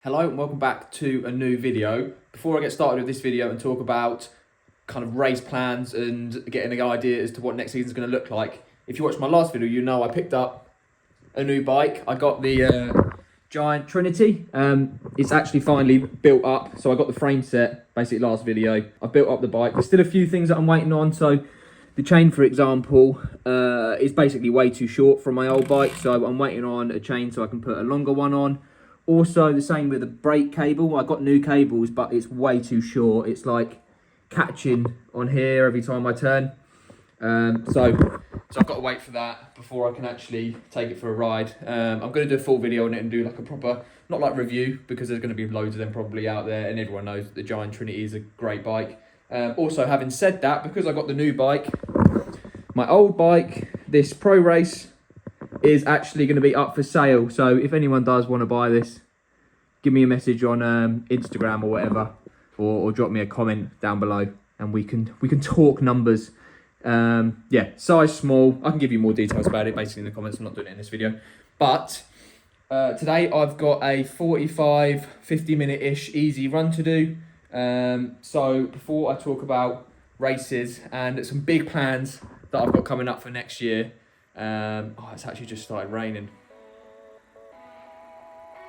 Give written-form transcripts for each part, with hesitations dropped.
Hello and welcome back to a new video. Before I get started with this video and talk about kind of race plans and getting an idea as to what next season is going to look like, if you watched my last video, you know I picked up a new bike. I got the Giant Trinity. It's actually finally built up, so I got the frame set basically last video. I built up the bike. There's still a few things that I'm waiting on. So the chain, for example, is basically way too short from my old bike, so I'm waiting on a chain so I can put a longer one on. Also, the same with the brake cable. I got new cables, but it's way too short. It's like catching on here every time I turn. So I've got to wait for that before I can actually take it for a ride. I'm going to do a full video on it and do like a proper, not like review, because there's going to be loads of them probably out there, and everyone knows that the Giant Trinity is a great bike. Also, having said that, because I got the new bike, my old bike, this Pro Race, is actually going to be up for sale. So if anyone does want to buy this, give me a message on Instagram or whatever, or drop me a comment down below, and we can talk numbers. Yeah, size small. I can give you more details about it basically in the comments. I'm not doing it in this video, but today I've got a 50 minute ish easy run to do. So before I talk about races and some big plans that I've got coming up for next year. It's actually just started raining.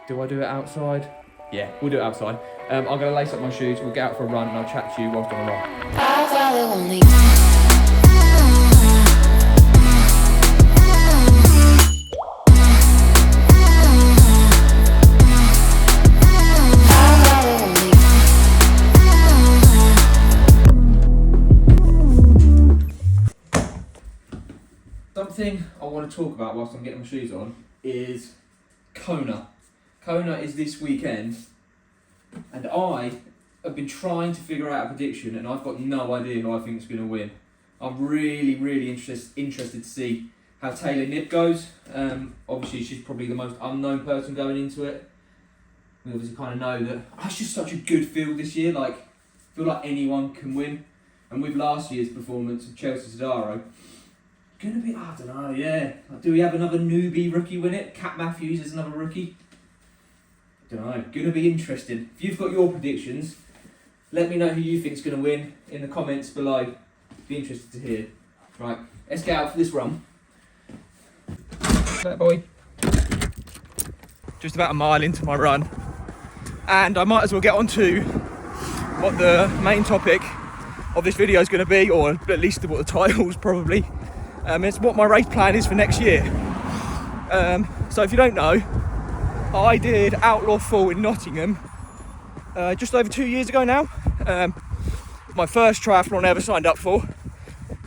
Do I do it outside? Yeah, we'll do it outside. I'm going to lace up my shoes, we'll get out for a run, and I'll chat to you whilst on a run. Something I want to talk about whilst I'm getting my shoes on is Kona. Kona is this weekend, and I have been trying to figure out a prediction, and I've got no idea who I think is going to win. I'm really interested to see how Taylor Knibb goes. Obviously, she's probably the most unknown person going into it. We obviously kind of know that it's just such a good field this year. I feel like anyone can win. And with last year's performance of Chelsea Sodaro, gonna be, I don't know, yeah. Do we have another newbie rookie win it? Cat Matthews is another rookie. I don't know, gonna be interesting. If you've got your predictions, let me know who you think's gonna win in the comments below. Be interested to hear. Right, let's get out for this run. That boy. Just about a mile into my run. And I might as well get on to what the main topic of this video is gonna be, or at least what the title's probably. It's what my race plan is for next year. So if you don't know, I did Outlaw Full in Nottingham just over 2 years ago now. My first triathlon I ever signed up for.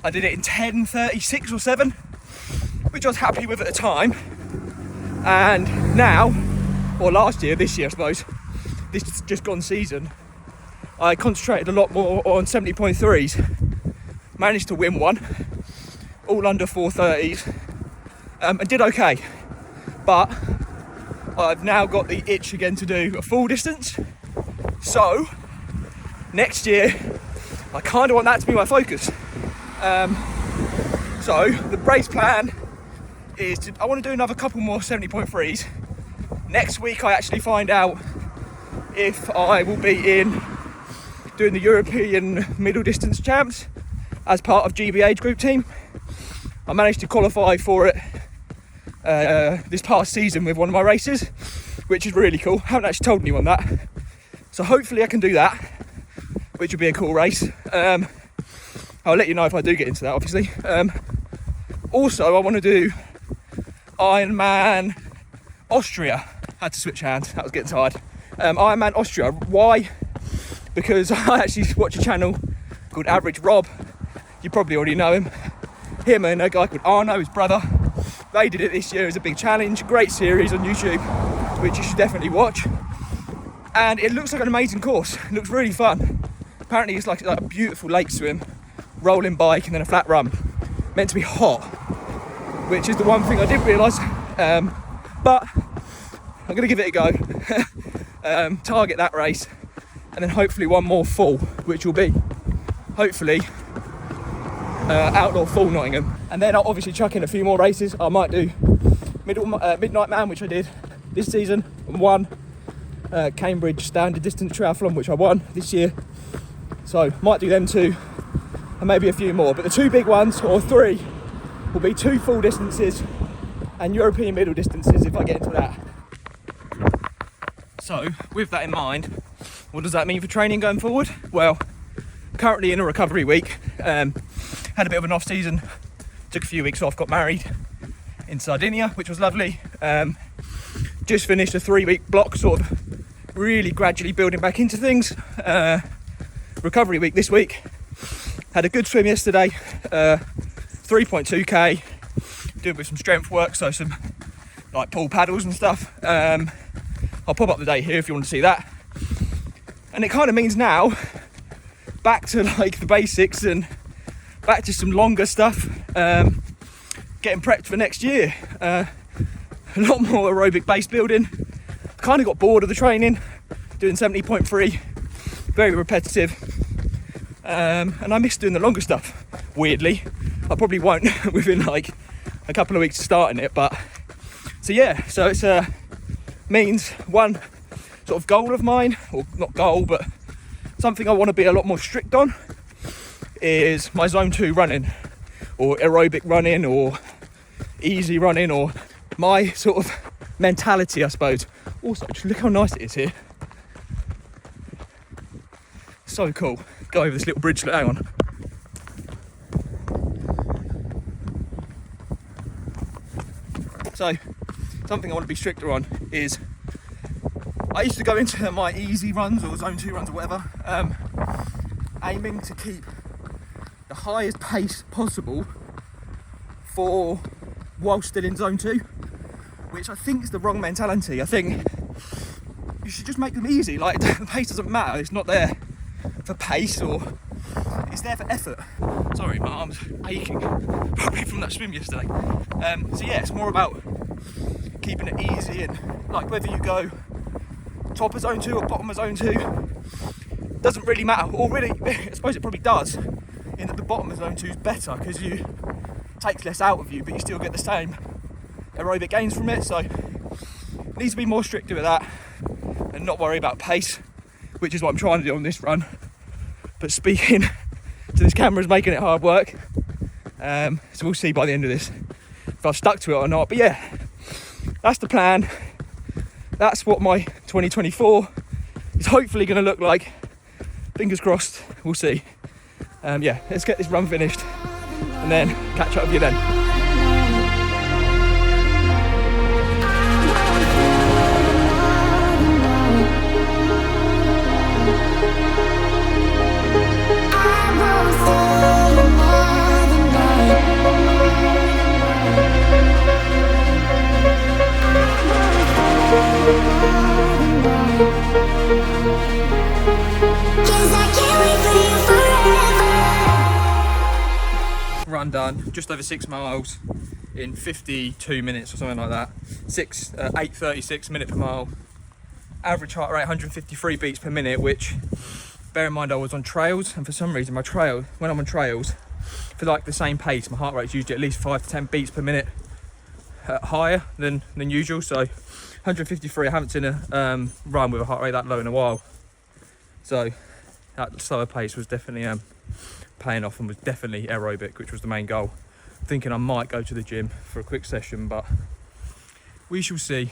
I did it in 10:36 or 7, which I was happy with at the time. And now, or this year I suppose, this just gone season, I concentrated a lot more on 70.3s. Managed to win one. All under 4:30s, and did okay, but I've now got the itch again to do a full distance. So next year I kind of want that to be my focus. So the race plan is I want to do another couple more 70.3s. Next week I actually find out if I will be in doing the European middle distance champs as part of GB age group team. I managed to qualify for it this past season with one of my races, which is really cool. I haven't actually told anyone that. So hopefully I can do that, which would be a cool race. I'll let you know if I do get into that, obviously. Also, I want to do Ironman Austria. Had to switch hands, that was getting tired. Ironman Austria, why? Because I actually watch a channel called Average Rob. You probably already know him. Him and a guy called Arno, his brother, they did it this year as a big challenge. Great series on YouTube, which you should definitely watch. And it looks like an amazing course. It looks really fun. Apparently it's like a beautiful lake swim, rolling bike, and then a flat run. Meant to be hot, which is the one thing I didn't realise. But I'm gonna give it a go. Target that race, and then hopefully one more full, which will be hopefully Outlaw Full Nottingham, and then I'll obviously chuck in a few more races. I might do Midnight Man, which I did this season and won, Cambridge standard distance triathlon, which I won this year. So might do them 2 and maybe a few more. But the 2 big ones, or 3, will be 2 full distances and European middle distances if I get into that. So with that in mind, what does that mean for training going forward? Well, currently in a recovery week. Had a bit of an off season, took a few weeks off, got married in Sardinia, which was lovely. Just finished a 3-week block, sort of really gradually building back into things. Recovery week this week. Had a good swim yesterday, 3.2k, doing with some strength work, so some like pull paddles and stuff. I'll pop up the date here if you want to see that. And it kind of means now back to like the basics and back to some longer stuff, getting prepped for next year. A lot more aerobic base building. Kind of got bored of the training, doing 70.3, very repetitive, and I miss doing the longer stuff, weirdly. I probably won't within like a couple of weeks of starting it, but so yeah, so it's means one sort of goal of mine, or not goal, but something I want to be a lot more strict on, is my zone 2 running, or aerobic running, or easy running, or my sort of mentality, I suppose. Also, just look how nice it is here. So cool. Go over this little bridge, hang on. So, something I want to be stricter on is, I used to go into my easy runs or zone 2 runs or whatever, aiming to keep the highest pace possible for while still in zone 2, which I think is the wrong mentality. I think you should just make them easy. Like, the pace doesn't matter. It's not there for pace, or it's there for effort. Sorry, my arm's aching, probably from that swim yesterday. So yeah, it's more about keeping it easy, and like whether you go top of zone 2 or bottom of zone 2 doesn't really matter, or really, I suppose it probably does, in that the bottom of zone 2 is better because you takes less out of you, but you still get the same aerobic gains from it. So it needs to be more stricter with that and not worry about pace, which is what I'm trying to do on this run. But speaking to this camera is making it hard work, so we'll see by the end of this if I've stuck to it or not. But yeah, that's the plan. That's what my 2024 is hopefully going to look like. Fingers crossed, we'll see. Yeah, let's get this run finished and then catch up with you then. Run done, just over 6 miles in 52 minutes or something like that. 8:36 minute per mile. Average heart rate 153 beats per minute, which, bear in mind I was on trails, and for some reason when I'm on trails, for like the same pace, my heart rate's usually at least 5 to 10 beats per minute higher than usual. So 153, I haven't seen a run with a heart rate that low in a while. So that slower pace was definitely paying off, and was definitely aerobic, which was the main goal. Thinking I might go to the gym for a quick session, but we shall see.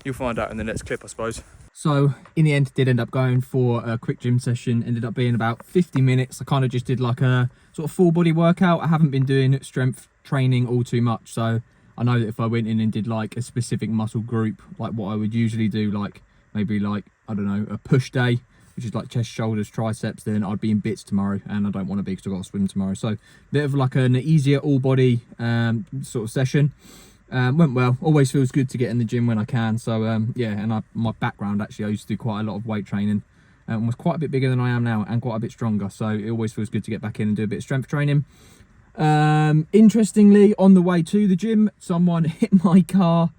You'll find out in the next clip, I suppose. So in the end, did end up going for a quick gym session. Ended up being about 50 minutes. I kind of just did like a sort of full body workout. I haven't been doing strength training all too much, so I know that if I went in and did like a specific muscle group, like what I would usually do, like maybe like, I don't know, a push day, which is like chest, shoulders, triceps, then I'd be in bits tomorrow, and I don't want to be because I've got to swim tomorrow. So a bit of like an easier all body sort of session. Went well. Always feels good to get in the gym when I can. So yeah, and my background, actually, I used to do quite a lot of weight training, and was quite a bit bigger than I am now, and quite a bit stronger. So it always feels good to get back in and do a bit of strength training. Interestingly, on the way to the gym, someone hit my car.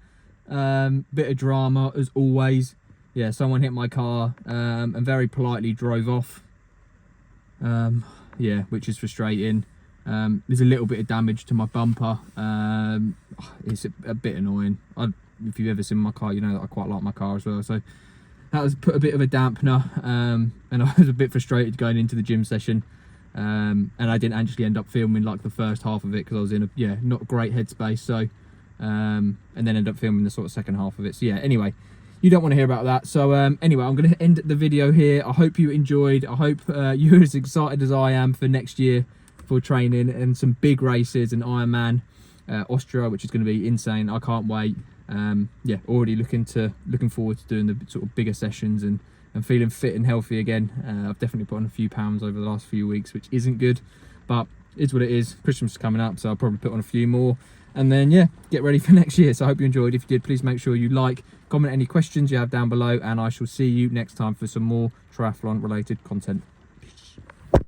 Bit of drama as always. Yeah, someone hit my car and very politely drove off. Yeah, which is frustrating. There's a little bit of damage to my bumper. It's a bit annoying. If you've ever seen my car, you know that I quite like my car as well. So that was put a bit of a dampener, and I was a bit frustrated going into the gym session, and I didn't actually end up filming like the first half of it because I was in a not a great headspace. So and then ended up filming the sort of second half of it. So yeah, anyway, you don't want to hear about that. So anyway, I'm going to end the video here. I hope you enjoyed. I hope you're as excited as I am for next year for training and some big races and Ironman Austria, which is going to be insane. I can't wait. Yeah, already looking forward to doing the sort of bigger sessions and feeling fit and healthy again. I've definitely put on a few pounds over the last few weeks, which isn't good, but it's what it is. Christmas is coming up, so I'll probably put on a few more, and then yeah, get ready for next year. So I hope you enjoyed. If you did, please make sure you like, comment any questions you have down below, and I shall see you next time for some more triathlon related content.